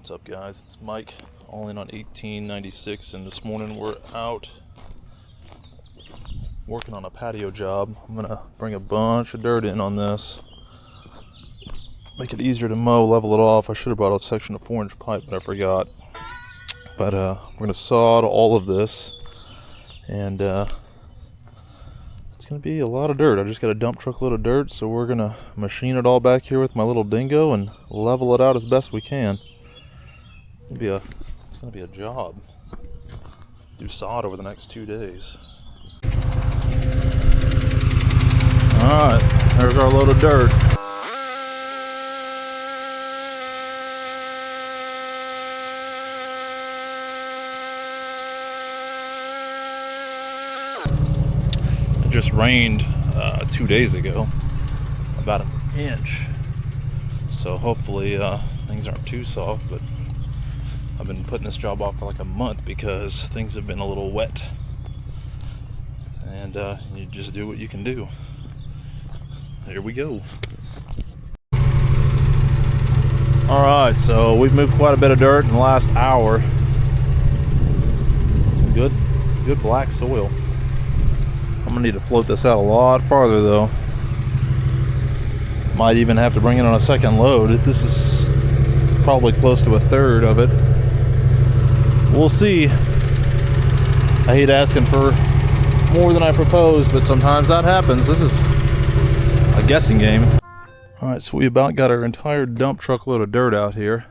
What's up, guys? It's Mike, all in on 1896, and this morning we're out working on a patio job. I'm gonna bring a bunch of dirt in on this, make it easier to mow, level it off. I should have brought a section of 4-inch pipe, but I forgot. But we're gonna sod all of this, and it's gonna be a lot of dirt. I just got a dump truck load of dirt, so we're gonna machine it all back here with my little dingo and level it out as best we can. It's gonna be a job. Do sod over the next 2 days. Alright, there's our load of dirt. It just rained 2 days ago, about an inch. So hopefully things aren't too soft, but I've been putting this job off for like a month because things have been a little wet. And you just do what you can do. Here we go. Alright, so we've moved quite a bit of dirt in the last hour. Some good black soil. I'm gonna need to float this out a lot farther though. Might even have to bring it on a second load. This is probably close to a third of it. We'll see. I hate asking for more than I proposed, but sometimes that happens. This is a guessing game. Alright, so we about got our entire dump truck load of dirt out here.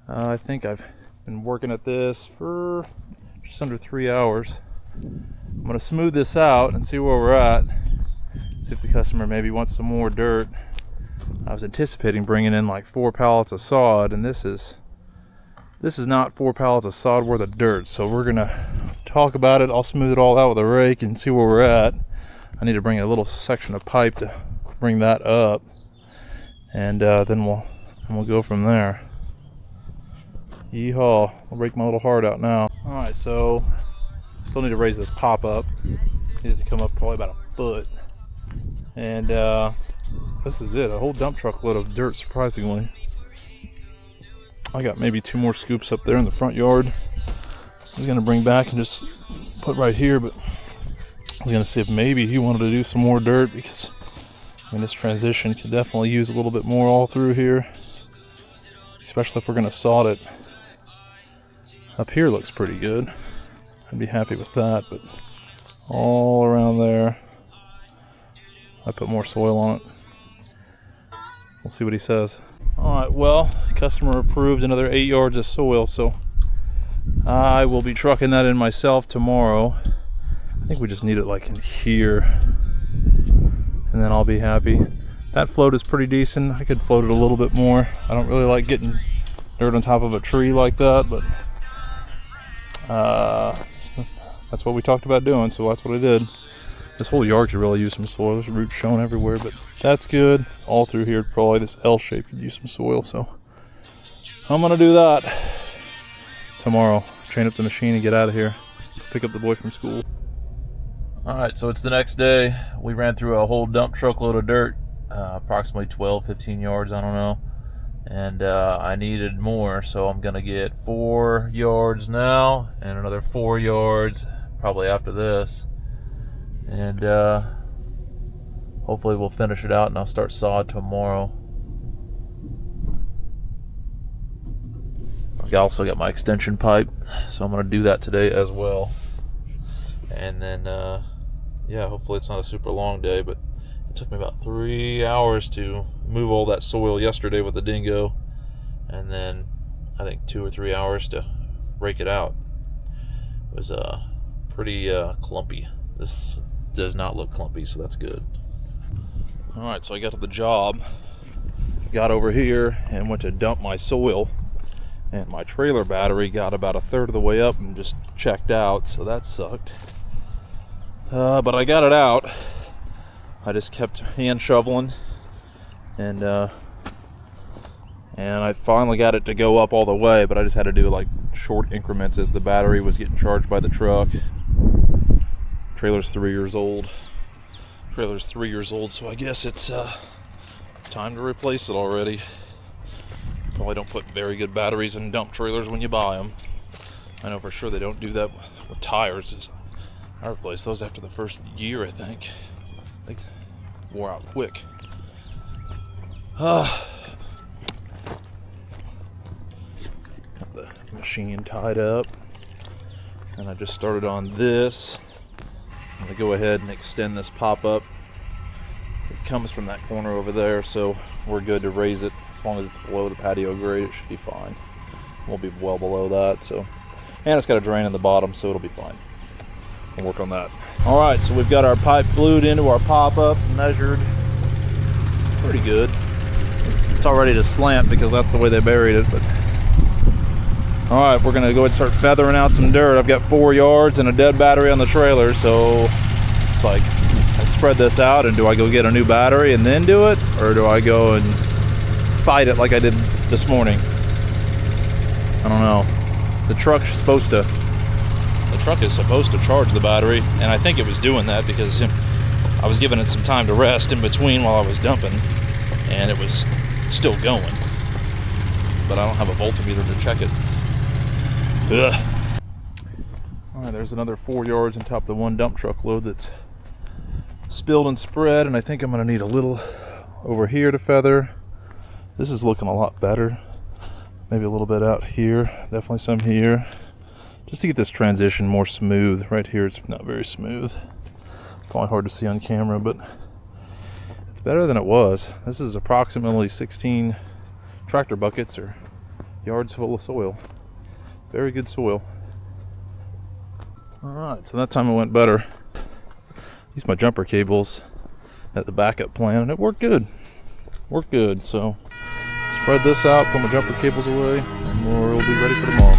I think I've been working at this for just under 3 hours. I'm going to smooth this out and see where we're at. See if the customer maybe wants some more dirt. I was anticipating bringing in like 4 pallets of sod, and this is not 4 pallets of sod worth of dirt. So we're going to talk about it. I'll smooth it all out with a rake and see where we're at. I need to bring a little section of pipe to bring that up, and then we'll go from there. Yeehaw! I'll break my little heart out now. All right, so still need to raise this pop up. It needs to come up probably about a foot, and this is it. A whole dump truck load of dirt, surprisingly. I got maybe 2 more scoops up there in the front yard. I was gonna bring back and just put right here, but I was gonna see if maybe he wanted to do some more dirt, because I mean, this transition could definitely use a little bit more all through here, especially if we're gonna sod it. Up here looks pretty good. I'd be happy with that, but all around there, I put more soil on it. We'll see what he says. Alright, well, customer approved another 8 yards of soil, so I will be trucking that in myself tomorrow. I think we just need it like in here, and then I'll be happy. That float is pretty decent. I could float it a little bit more. I don't really like getting dirt on top of a tree like that, but that's what we talked about doing, so that's what I did. This whole yard could really use some soil. There's roots showing everywhere, but that's good. All through here, probably this L shape could use some soil, so I'm gonna do that tomorrow. Train up the machine and get out of here. Pick up the boy from school. Alright, so it's the next day. We ran through a whole dump truck load of dirt, approximately 12-15 yards, I don't know. And I needed more, so I'm gonna get 4 yards now and another 4 yards probably after this. And hopefully we'll finish it out and I'll start sod tomorrow. I also got my extension pipe, so I'm going to do that today as well. And then yeah, hopefully it's not a super long day, but it took me about 3 hours to move all that soil yesterday with the dingo, and then I think 2 or 3 hours to rake it out. It was pretty clumpy. This does not look clumpy, so that's good. Alright, so I got to the job, got over here and went to dump my soil, and my trailer battery got about a third of the way up and just checked out, so that sucked. But I got it out. I just kept hand shoveling, and I finally got it to go up all the way, but I just had to do like short increments as the battery was getting charged by the truck. Trailer's 3 years old. So I guess it's time to replace it already. Probably don't put very good batteries in dump trailers when you buy them. I know for sure they don't do that with tires. I replaced those after the first year, I think. They wore out quick. Got the machine tied up. And I just started on this. I'm gonna go ahead and extend this pop-up. It comes from that corner over there, so we're good to raise it. As long as it's below the patio grade, it should be fine. We'll be well below that, so. And it's got a drain in the bottom, so it'll be fine. We'll work on that. All right, so we've got our pipe glued into our pop-up, measured. Pretty good. It's all ready to slant because that's the way they buried it, but. All right, we're gonna go ahead and start feathering out some dirt. I've got 4 yards and a dead battery on the trailer, so it's like, I spread this out, and do I go get a new battery and then do it? Or do I go and fight it like I did this morning? I don't know. The truck is supposed to charge the battery, and I think it was doing that because I was giving it some time to rest in between while I was dumping, and it was still going. But I don't have a voltmeter to check it. Ugh. All right, there's another 4 yards on top of the one dump truck load that's spilled and spread, and I think I'm gonna need a little over here to feather. This is looking a lot better. Maybe a little bit out here, definitely some here, just to get this transition more smooth. Right here it's not very smooth. Probably hard to see on camera, but it's better than it was. This is approximately 16 tractor buckets or yards full of soil. Very good soil. All right, so that time it went better. Used my jumper cables at the backup plan, and it worked good. Worked good, so spread this out, put my jumper cables away, and we'll be ready for tomorrow.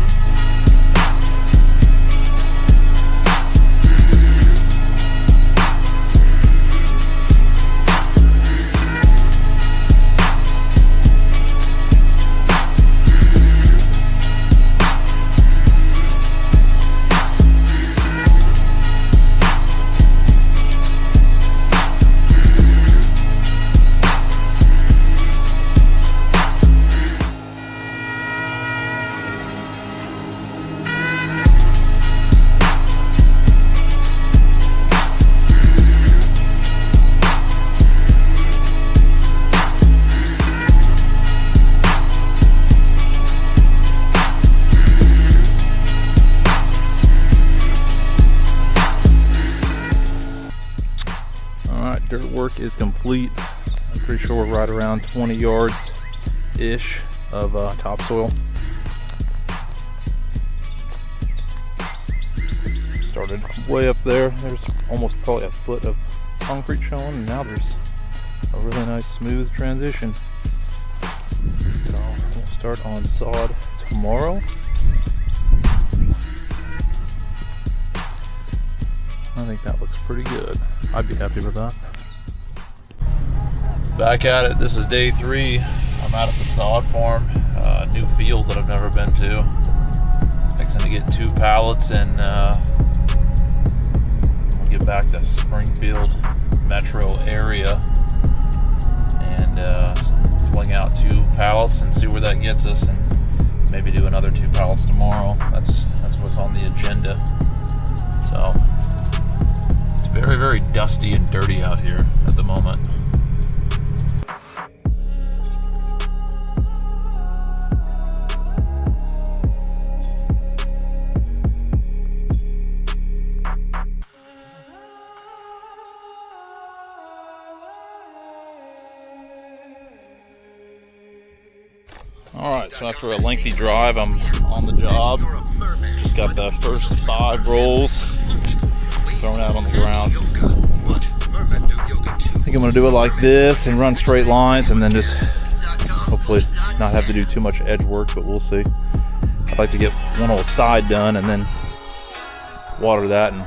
Dirt work is complete. I'm pretty sure we're right around 20 yards ish of topsoil. Started way up there. There's almost probably a foot of concrete showing, and now there's a really nice smooth transition. So we'll start on sod tomorrow. I think that looks pretty good. I'd be happy with that. Back at it. This is day 3. I'm out at the sod farm, new field that I've never been to. Fixing to get 2 pallets, and we'll get back to Springfield metro area and fling out 2 pallets and see where that gets us, and maybe do another 2 pallets tomorrow. That's what's on the agenda. So it's very, very dusty and dirty out here at the moment. Alright, so after a lengthy drive, I'm on the job. Just got the first 5 rolls thrown out on the ground. I think I'm going to do it like this and run straight lines, and then just hopefully not have to do too much edge work, but we'll see. I'd like to get one whole side done and then water that and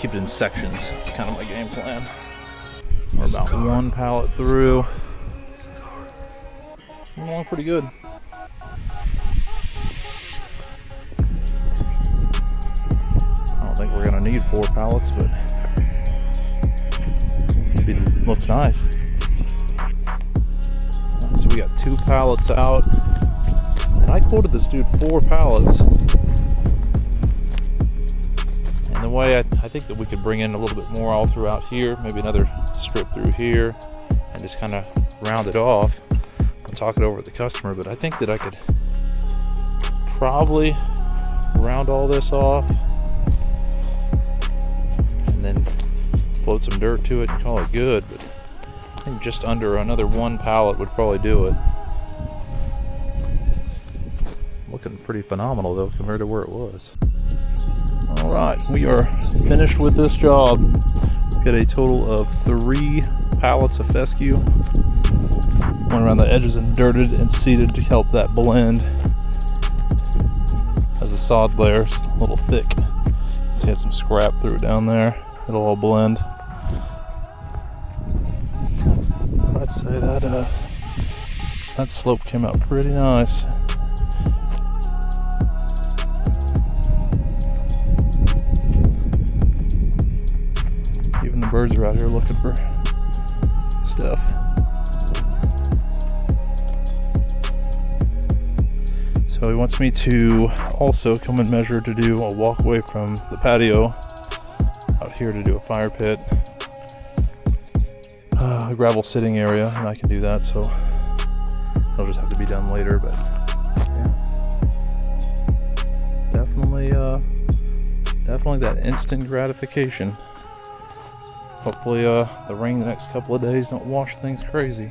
keep it in sections. It's kind of my game plan. We're about 1 pallet through. Going along pretty good. I don't think we're gonna need 4 pallets, but it looks nice. So we got 2 pallets out. quoted this dude 4 pallets. And the way I think that we could bring in a little bit more all throughout here, maybe another strip through here, and just kind of round it off. I'll talk it over with the customer, but I think that I could probably round all this off and then float some dirt to it and call it good. But I think just under another 1 pallet would probably do it. It's looking pretty phenomenal though compared to where it was. All right, we are finished with this job. We got a total of 3 pallets of fescue. Went around the edges and dirted and seeded to help that blend. As the sod layer's a little thick, see, had some scrap through down there. It'll all blend. I'd say that that slope came out pretty nice. Even the birds are out here looking for stuff. So he wants me to also come and measure to do a walkway from the patio out here to do a fire pit, a gravel sitting area, and I can do that, so it'll just have to be done later. But yeah, definitely that instant gratification. Hopefully the rain the next couple of days don't wash things crazy.